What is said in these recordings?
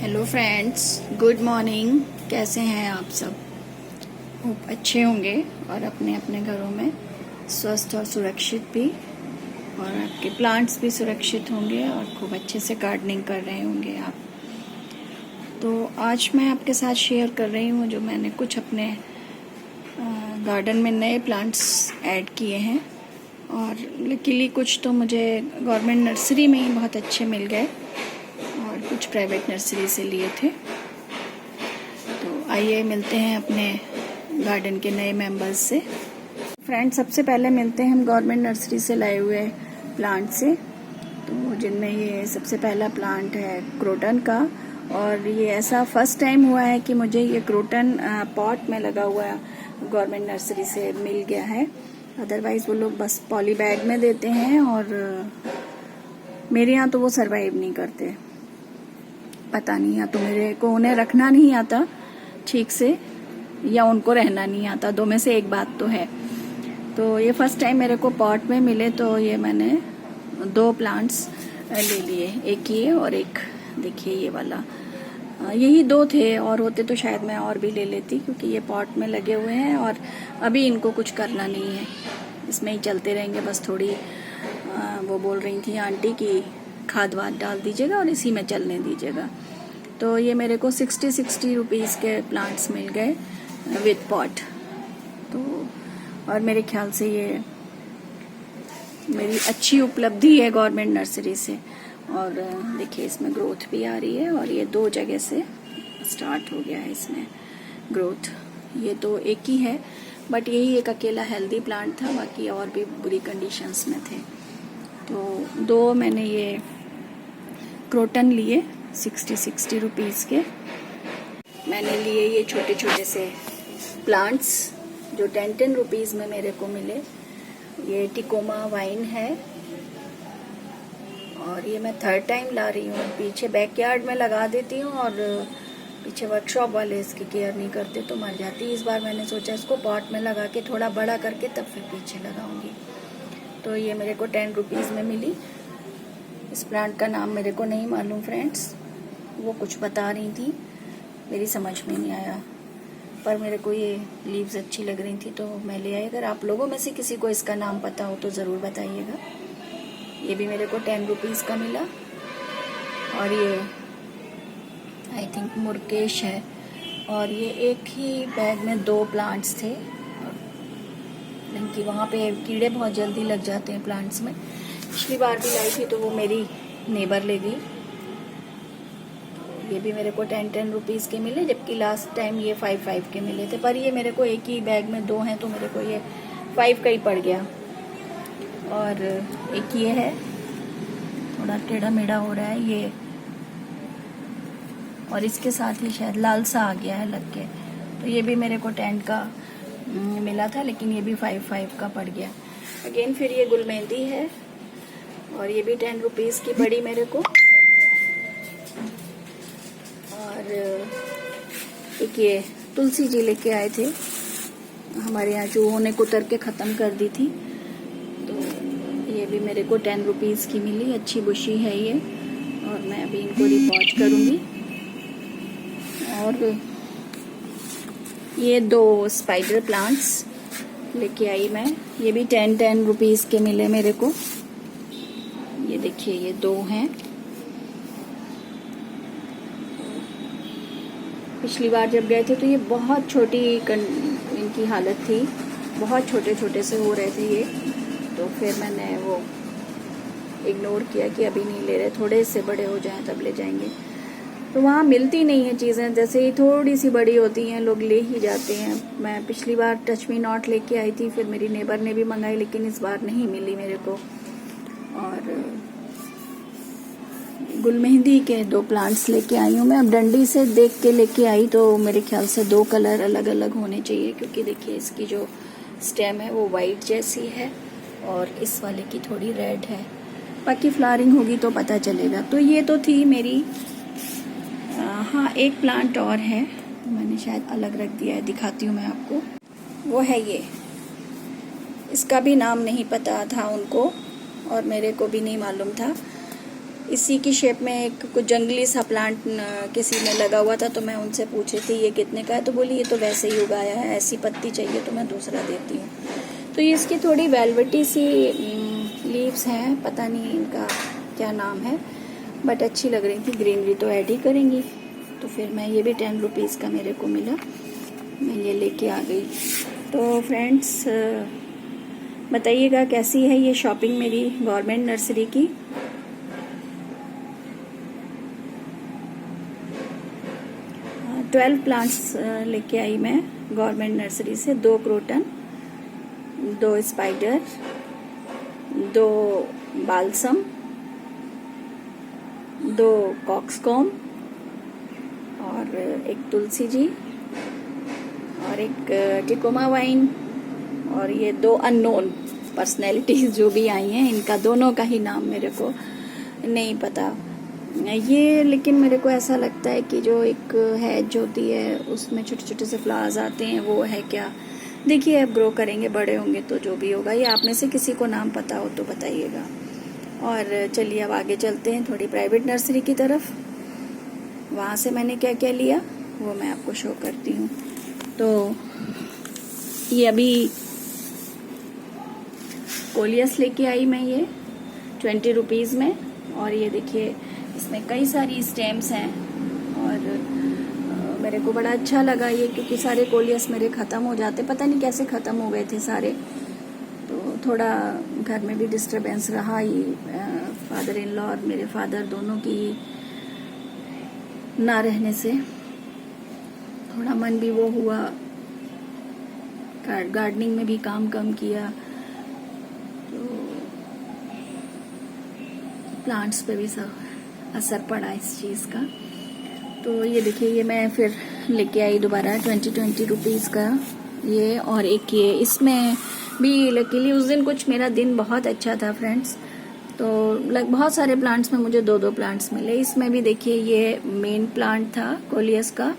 Hello friends, good morning. कैसे हैं आप सब? खूब अच्छे होंगे और अपने अपने घरों में स्वस्थ और सुरक्षित भी, और आपके प्लांट्स भी सुरक्षित होंगे और खूब अच्छे से गार्डनिंग कर रहे होंगे आप। तो आज मैं आपके साथ शेयर कर रही हूँ जो मैंने कुछ अपने गार्डन में नए प्लांट्स ऐड किए हैं, और लकीली कुछ तो मुझे गवर्नमेंट नर्सरी में ही बहुत अच्छे मिल गए और कुछ प्राइवेट नर्सरी से लिए थे। तो आइए मिलते हैं अपने गार्डन के नए मेंबर्स से। फ्रेंड्स, सबसे पहले मिलते हैं हम गवर्नमेंट नर्सरी से लाए हुए प्लांट से। तो जिनमें ये सबसे पहला प्लांट है क्रोटन का, और ये ऐसा फर्स्ट टाइम हुआ है कि मुझे ये क्रोटन पॉट में लगा हुआ गवर्नमेंट नर्सरी से मिल गया है। अदरवाइज वो लोग बस पॉली बैग में देते हैं, और मेरे यहाँ तो वो सरवाइव नहीं करते। पता नहीं, या तो मेरे को उन्हें रखना नहीं आता ठीक से, या उनको रहना नहीं आता, दो में से एक बात तो है। तो ये फर्स्ट टाइम मेरे को पॉट में मिले, तो ये मैंने दो प्लांट्स ले लिए, एक ये और एक देखिए ये वाला। यही दो थे, और होते तो शायद मैं और भी ले लेती, क्योंकि ये पॉट में लगे हुए हैं और अभी इनको कुछ करना नहीं है, इसमें ही चलते रहेंगे। बस थोड़ी वो बोल रही थी आंटी कि खाद वाद डाल दीजिएगा और इसी में चलने दीजिएगा। तो ये मेरे को 60 रुपीज़ के प्लांट्स मिल गए विद पॉट। तो और मेरे ख्याल से ये मेरी अच्छी उपलब्धि है गवर्नमेंट नर्सरी से। और देखिए इसमें ग्रोथ भी आ रही है, और ये दो जगह से स्टार्ट हो गया है इसमें ग्रोथ। ये तो एक ही है, बट यही एक अकेला हेल्दी प्लांट था, बाकी और भी बुरी कंडीशंस में थे। तो दो मैंने ये क्रोटन लिए 60 रुपीज़ के। मैंने लिए ये छोटे छोटे से प्लांट्स जो 10 रुपीज़ में मेरे को मिले। ये टिकोमा वाइन है, और ये मैं थर्ड टाइम ला रही हूँ। पीछे बैकयार्ड में लगा देती हूँ, और पीछे वर्कशॉप वाले इसकी केयर नहीं करते तो मर जाती। इस बार मैंने सोचा इसको पॉट में लगा के थोड़ा बड़ा करके तब फिर पीछे लगाऊंगी। तो ये मेरे को 10 रुपीज़ में मिली। इस प्लांट का नाम मेरे को नहीं मालूम फ्रेंड्स, वो कुछ बता रही थी, मेरी समझ में नहीं आया, पर मेरे को ये लीव्स अच्छी लग रही थी तो मैं ले आई। अगर आप लोगों में से किसी को इसका नाम पता हो तो ज़रूर बताइएगा। ये भी मेरे को 10 रुपीज़ का मिला। और ये आई थिंक मुर्केश है, और ये एक ही बैग में दो प्लांट्स थे, क्योंकि वहाँ पे कीड़े बहुत जल्दी लग जाते हैं प्लांट्स में। पिछली बार भी लाई थी तो वो मेरी नेबर ले गई। ये भी मेरे को 10 रुपीज़ के मिले, जबकि लास्ट टाइम ये 5 के मिले थे। पर ये मेरे को एक ही बैग में दो हैं तो मेरे को ये 5 का ही पड़ गया। और एक ये है, थोड़ा टेढ़ा मेढ़ा हो रहा है ये, और इसके साथ ही शायद लाल सा आ गया है लग के। तो ये भी मेरे को 10 का मिला था, लेकिन ये भी 5 का पड़ गया। अगेन फिर ये गुलमेहंदी है, और ये भी 10 रुपीज़ की पड़ी मेरे को। और एक ये तुलसी जी लेके आए थे, हमारे यहाँ चूहों ने कुतर के ख़त्म कर दी थी, तो ये भी मेरे को 10 रुपीज़ की मिली। अच्छी बुशी है ये, और मैं अभी इनको रिपॉट करूँगी। और ये दो स्पाइडर प्लांट्स लेके आई मैं, ये भी 10 रुपीज़ के मिले मेरे को। ये देखिए ये दो हैं। पिछली बार जब गए थे तो ये बहुत छोटी इनकी हालत थी, बहुत छोटे छोटे से हो रहे थे ये। तो फिर मैंने वो इग्नोर किया कि अभी नहीं ले रहे, थोड़े से बड़े हो जाएं तब ले जाएंगे। तो वहाँ मिलती नहीं है चीज़ें, जैसे ही थोड़ी सी बड़ी होती हैं लोग ले ही जाते हैं। मैं पिछली बार टच मी नॉट लेके आई थी, फिर मेरी नेबर ने भी मंगाई, लेकिन इस बार नहीं मिली मेरे को। और गुलमेहंदी के दो प्लांट्स लेके आई हूँ मैं। अब डंडी से देख के लेके आई, तो मेरे ख्याल से दो कलर अलग अलग होने चाहिए, क्योंकि देखिए इसकी जो स्टेम है वो वाइट जैसी है, और इस वाले की थोड़ी रेड है। बाकी फ्लावरिंग होगी तो पता चलेगा। तो ये तो थी मेरी। हाँ, एक प्लांट और है, मैंने शायद अलग रख दिया है, दिखाती हूँ मैं आपको। वो है ये, इसका भी नाम नहीं पता था उनको, और मेरे को भी नहीं मालूम था। इसी की शेप में एक कुछ जंगली सा प्लांट किसी में लगा हुआ था, तो मैं उनसे पूछी थी ये कितने का है, तो बोली ये तो वैसे ही उगाया है, ऐसी पत्ती चाहिए तो मैं दूसरा देती हूँ। तो ये इसकी थोड़ी वेलवेटी सी लीव्स हैं, पता नहीं इनका क्या नाम है, बट अच्छी लग रही थी, ग्रीनरी तो ऐड ही करेंगी। तो फिर मैं ये भी 10 रुपीज़ का मेरे को मिला, मैं ये लेके आ गई। तो फ्रेंड्स बताइएगा कैसी है ये शॉपिंग मेरी गवर्नमेंट नर्सरी की। हाँ, 12 प्लांट्स लेके आई मैं गवर्नमेंट नर्सरी से, 2 क्रोटन, 2 स्पाइडर, 2 बालसम, 2 कॉक्सकॉम और एक तुलसी जी और एक टिकोमा वाइन, और ये 2 अननोन पर्सनैलिटीज जो भी आई हैं, इनका दोनों का ही नाम मेरे को नहीं पता ये, लेकिन मेरे को ऐसा लगता है कि जो एक हैज होती है उसमें छोटे छोटे से फ्लावर्स आते हैं, वो है क्या, देखिए अब ग्रो करेंगे, बड़े होंगे तो जो भी होगा। ये आप में से किसी को नाम पता हो तो बताइएगा। और चलिए अब आगे चलते हैं थोड़ी प्राइवेट नर्सरी की तरफ। वहाँ से मैंने क्या क्या लिया वो मैं आपको शो करती हूँ। तो ये अभी कोलियस लेके आई मैं, ये 20 रुपीज़ में, और ये देखिए इसमें कई सारी स्टेम्स हैं, और मेरे को बड़ा अच्छा लगा ये, क्योंकि सारे कोलियस मेरे ख़त्म हो जाते, पता नहीं कैसे ख़त्म हो गए थे सारे, तो थोड़ा घर में भी डिस्टरबेंस रहा ही, फादर इन लॉ और मेरे फादर दोनों की ना रहने से थोड़ा मन भी वो हुआ, गार्डनिंग में भी काम कम किया, तो प्लांट्स पे भी सब असर पड़ा इस चीज़ का। तो ये देखिए ये मैं फिर लेके आई दोबारा 20 रुपीज़ का ये, और एक ये इसमें भी लकीली उस दिन कुछ मेरा दिन बहुत अच्छा था फ्रेंड्स, तो बहुत सारे प्लांट्स में मुझे 2-2 प्लांट्स मिले। इसमें भी देखिए ये मेन प्लांट था कोलियस का,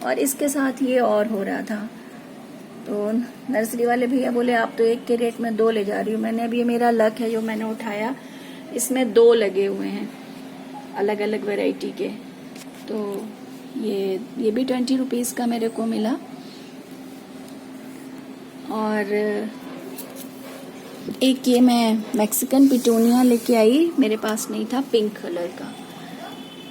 और इसके साथ ये और हो रहा था, तो नर्सरी वाले भैया बोले आप तो एक के रेट में 2 ले जा रही हो। मैंने अब ये मेरा लक है जो मैंने उठाया, इसमें 2 लगे हुए हैं अलग अलग वैरायटी के, तो ये भी 20 रुपीज़ का मेरे को मिला। और एक ये मैं मैक्सिकन पिटूनिया लेके आई, मेरे पास नहीं था पिंक कलर का,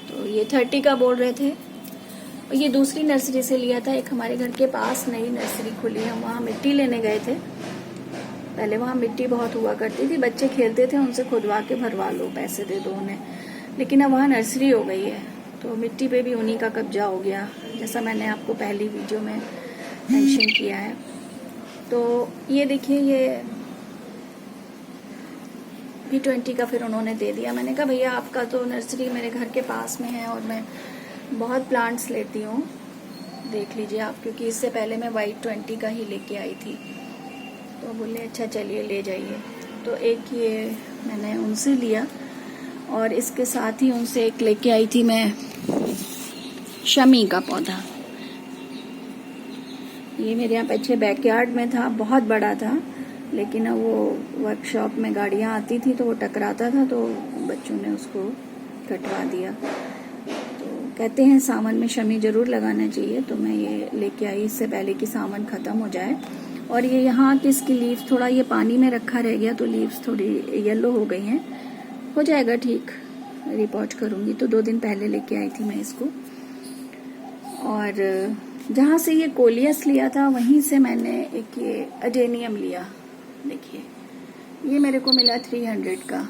तो ये 30 का बोल रहे थे। और ये दूसरी नर्सरी से लिया था, एक हमारे घर के पास नई नर्सरी खुली है, वहाँ मिट्टी लेने गए थे। पहले वहाँ मिट्टी बहुत हुआ करती थी, बच्चे खेलते थे, उनसे खुदवा के भरवा लो, पैसे दे दो उन्हें, लेकिन अब वहाँ नर्सरी हो गई है, तो मिट्टी पे भी उन्हीं का कब्जा हो गया, जैसा मैंने आपको पहली वीडियो में मेंशन किया है। तो ये देखिए ये भी 20 का फिर उन्होंने दे दिया। मैंने कहा भैया आपका तो नर्सरी मेरे घर के पास में है और मैं बहुत प्लांट्स लेती हूँ, देख लीजिए आप, क्योंकि इससे पहले मैं वाइट 20 का ही लेके आई थी। तो बोले अच्छा चलिए ले जाइए। तो एक ये मैंने उनसे लिया, और इसके साथ ही उनसे एक लेके आई थी मैं शमी का पौधा। ये मेरे यहाँ पीछे बैकयार्ड में था, बहुत बड़ा था, लेकिन अब वो वर्कशॉप में गाड़ियाँ आती थी तो वो टकराता था, तो बच्चों ने उसको कटवा दिया। तो कहते हैं सावन में शमी ज़रूर लगाना चाहिए, तो मैं ये लेके आई इससे पहले कि सावन ख़त्म हो जाए। और ये यहाँ की इसकी लीव्स थोड़ा ये पानी में रखा रह गया, तो लीव्स थोड़ी येलो हो गई हैं, हो जाएगा ठीक, रिपोर्ट करूँगी। तो 2 दिन पहले लेके आई थी मैं इसको। और जहाँ से ये कोलियस लिया था वहीं से मैंने एक ये अडेनियम लिया, देखिए ये मेरे को मिला 300 का,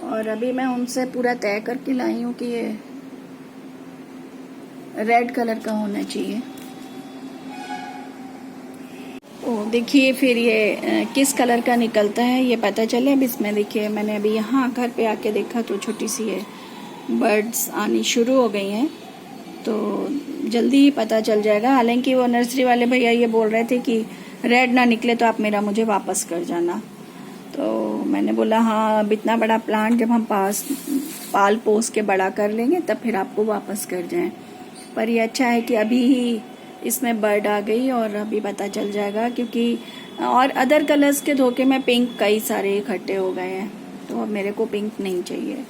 और अभी मैं उनसे पूरा तय करके लाई हूँ कि ये रेड कलर का होना चाहिए। ओ देखिए फिर ये किस कलर का निकलता है ये पता चले। अब इसमें देखिए मैंने अभी यहाँ घर पे आके देखा तो छोटी सी ये बर्ड्स आनी शुरू हो गई हैं, तो जल्दी ही पता चल जाएगा। हालांकि वो नर्सरी वाले भैया ये बोल रहे थे कि रेड ना निकले तो आप मेरा मुझे वापस कर जाना। तो मैंने बोला हाँ, अब इतना बड़ा प्लांट जब हम पाल पोस के बड़ा कर लेंगे तब फिर आपको वापस कर जाएं। पर ये अच्छा है कि अभी ही इसमें बर्ड आ गई और अभी पता चल जाएगा, क्योंकि और अदर कलर्स के धोखे में पिंक कई सारे इकट्ठे हो गए हैं, तो अब मेरे को पिंक नहीं चाहिए।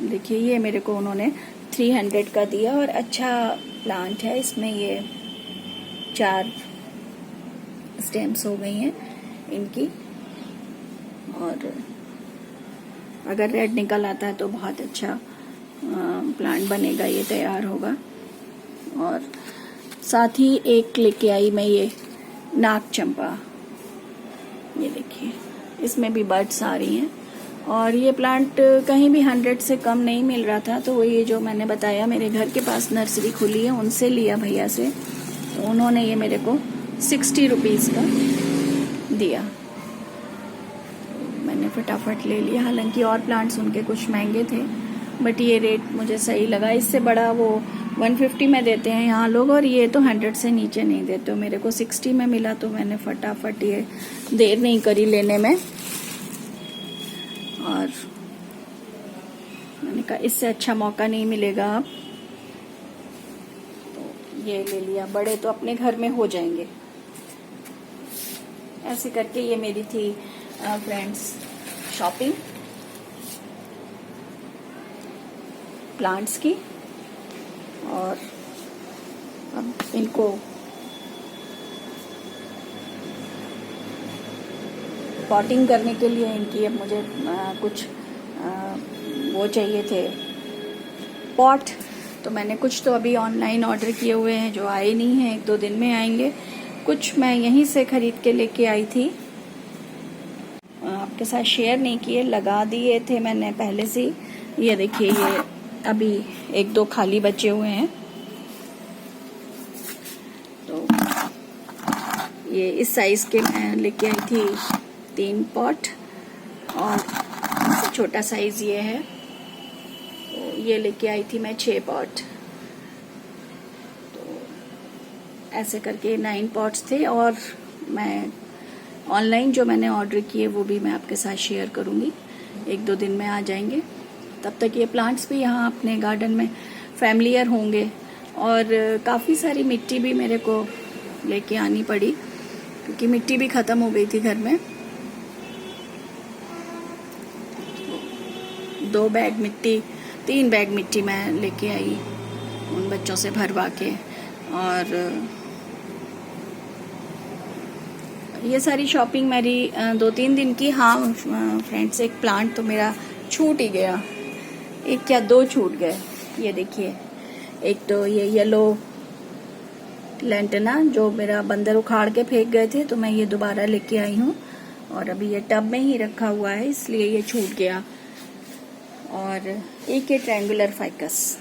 देखिए ये मेरे को उन्होंने 300 का दिया और अच्छा प्लांट है। इसमें ये 4 स्टेम्स हो गई हैं इनकी, और अगर रेड निकल आता है तो बहुत अच्छा प्लांट बनेगा, ये तैयार होगा। और साथ ही एक लेके आई मैं ये नाग चंपा, ये देखिए इसमें भी बर्ड्स आ रही हैं। और ये प्लांट कहीं भी 100 से कम नहीं मिल रहा था, तो वो ये जो मैंने बताया मेरे घर के पास नर्सरी खुली है उनसे लिया भैया से, तो उन्होंने ये मेरे को 60 रुपीज़ का दिया। मैंने फटाफट ले लिया। हालांकि और प्लांट्स उनके कुछ महंगे थे, बट ये रेट मुझे सही लगा। इससे बड़ा वो 150 में देते हैं यहाँ लोग, और ये तो 100 से नीचे नहीं देते। मेरे को 60 में मिला तो मैंने फटाफट, ये देर नहीं करी लेने में, और मैंने कहा इससे अच्छा मौका नहीं मिलेगा अब, तो ये ले लिया। बड़े तो अपने घर में हो जाएंगे। ऐसे करके ये मेरी थी फ्रेंड्स शॉपिंग प्लांट्स की। और अब इनको पॉटिंग करने के लिए इनकी अब मुझे कुछ वो चाहिए थे पॉट, तो मैंने कुछ तो अभी ऑनलाइन ऑर्डर किए हुए हैं जो आए नहीं हैं, 1-2 दिन में आएंगे। कुछ मैं यहीं से खरीद के लेके आई थी, आपके साथ शेयर नहीं किए, लगा दिए थे मैंने पहले से। ये देखिए ये अभी 1-2 खाली बचे हुए हैं, तो ये इस साइज के मैं लेके आई थी 3 पॉट, और इससे छोटा साइज ये है, तो ये लेके आई थी मैं 6 पॉट। तो ऐसे करके 9 पॉट्स थे। और मैं ऑनलाइन जो मैंने ऑर्डर किए वो भी मैं आपके साथ शेयर करूंगी, 1-2 दिन में आ जाएंगे। तब तक ये प्लांट्स भी यहाँ अपने गार्डन में फैमिलियर होंगे। और काफ़ी सारी मिट्टी भी मेरे को लेके आनी पड़ी, क्योंकि मिट्टी भी ख़त्म हो गई थी घर में। 2 बैग मिट्टी, 3 बैग मिट्टी मैं लेके आई उन बच्चों से भरवा के। और ये सारी शॉपिंग मेरी 2-3 दिन की। हाँ फ्रेंड्स, एक प्लांट तो मेरा छूट ही गया, 1 या 2 छूट गए। ये देखिए, एक तो ये येलो लेंटना जो मेरा बंदर उखाड़ के फेंक गए थे, तो मैं ये दोबारा लेके आई हूँ, और अभी ये टब में ही रखा हुआ है इसलिए ये छूट गया। और एक ये ट्रायंगुलर फाइकस,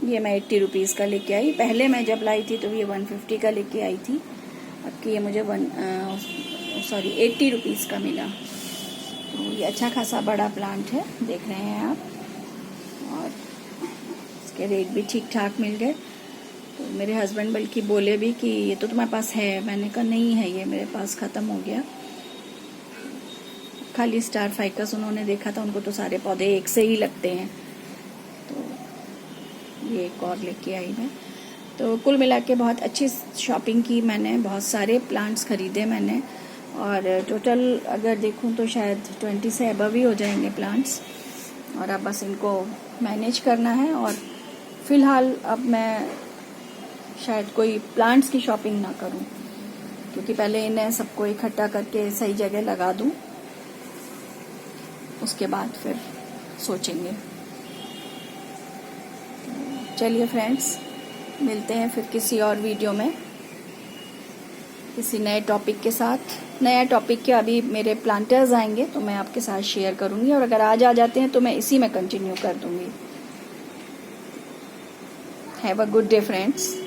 ये मैं 80 रुपीज़ का लेके आई। पहले मैं जब लाई थी तो ये 150 का लेके आई थी, अब कि ये मुझे 80 रुपीज़ का मिला। तो ये अच्छा खासा बड़ा प्लांट है, देख रहे हैं आप, और इसके रेट भी ठीक ठाक मिल गए। तो मेरे हस्बैंड बल्कि बोले भी कि ये तो तुम्हारे पास है, मैंने कहा नहीं है, ये मेरे पास ख़त्म हो गया। खाली स्टार फाइकस उन्होंने देखा था, उनको तो सारे पौधे एक से ही लगते हैं, तो ये एक और लेके आई मैं। तो कुल मिला के बहुत अच्छी शॉपिंग की मैंने, बहुत सारे प्लांट्स खरीदे मैंने, और टोटल अगर देखूं तो शायद 20 से अबव ही हो जाएंगे प्लांट्स। और अब बस इनको मैनेज करना है। और फिलहाल अब मैं शायद कोई प्लांट्स की शॉपिंग ना करूं, क्योंकि पहले इन्हें सबको इकट्ठा करके सही जगह लगा दूं, उसके बाद फिर सोचेंगे। चलिए फ्रेंड्स, मिलते हैं फिर किसी और वीडियो में किसी नए टॉपिक के साथ। नया टॉपिक के अभी मेरे प्लांटर्स आएंगे तो मैं आपके साथ शेयर करूंगी, और अगर आज आ जाते हैं तो मैं इसी में कंटिन्यू कर दूंगी। Have a good day friends.